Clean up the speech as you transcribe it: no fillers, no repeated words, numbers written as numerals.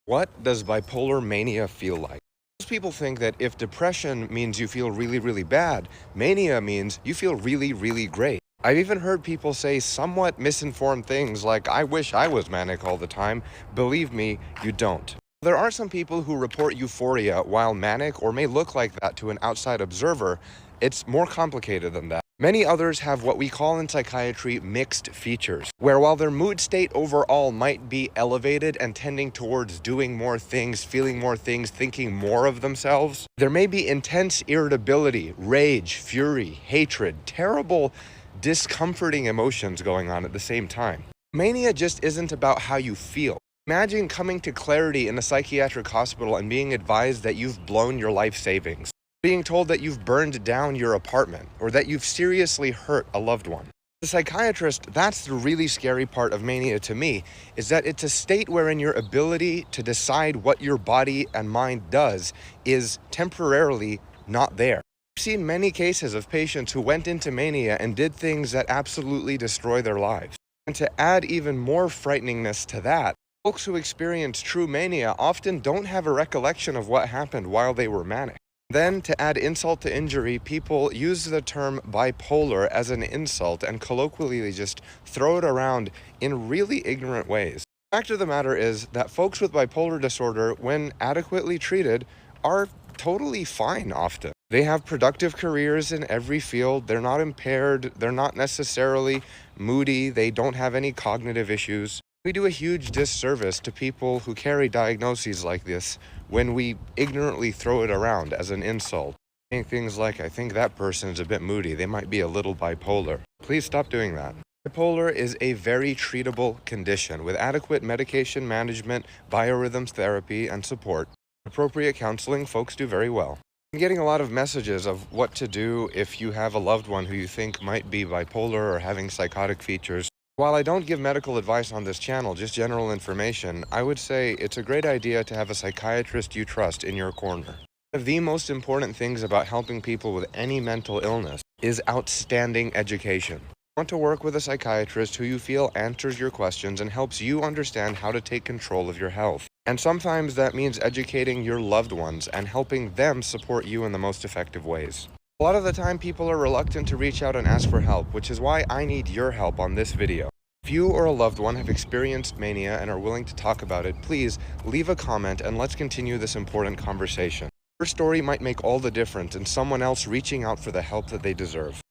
What does bipolar mania feel like? Most people think that if depression means you feel really, really bad, mania means you feel really, really great. I've even heard people say somewhat misinformed things like, I wish I was manic all the time. Believe me, you don't. There are some people who report euphoria while manic or may look like that to an outside observer. It's more complicated than that. Many others have what we call in psychiatry mixed features, where while their mood state overall might be elevated and tending towards doing more things, feeling more things, thinking more of themselves, there may be intense irritability, rage, fury, hatred, terrible, discomforting emotions going on at the same time. Mania just isn't about how you feel. Imagine coming to clarity in a psychiatric hospital and being advised that you've blown your life savings. Being told that you've burned down your apartment or that you've seriously hurt a loved one. The psychiatrist, that's the really scary part of mania to me, is that it's a state wherein your ability to decide what your body and mind does is temporarily not there. I've seen many cases of patients who went into mania and did things that absolutely destroy their lives. And to add even more frighteningness to that, folks who experience true mania often don't have a recollection of what happened while they were manic. Then, to add insult to injury, people use the term bipolar as an insult and colloquially just throw it around in really ignorant ways. The fact of the matter is that folks with bipolar disorder, when adequately treated, are totally fine often. They have productive careers in every field, they're not impaired, they're not necessarily moody, they don't have any cognitive issues. We do a huge disservice to people who carry diagnoses like this when we ignorantly throw it around as an insult. Saying things like, I think that person is a bit moody, they might be a little bipolar. Please stop doing that. Bipolar is a very treatable condition with adequate medication management, biorhythms therapy, and support. Appropriate counseling, folks do very well. I'm getting a lot of messages of what to do if you have a loved one who you think might be bipolar or having psychotic features. While I don't give medical advice on this channel, just general information, I would say it's a great idea to have a psychiatrist you trust in your corner. One of the most important things about helping people with any mental illness is outstanding education. You want to work with a psychiatrist who you feel answers your questions and helps you understand how to take control of your health. And sometimes that means educating your loved ones and helping them support you in the most effective ways. A lot of the time people are reluctant to reach out and ask for help, which is why I need your help on this video. If you or a loved one have experienced mania and are willing to talk about it, please leave a comment and let's continue this important conversation. Your story might make all the difference in someone else reaching out for the help that they deserve.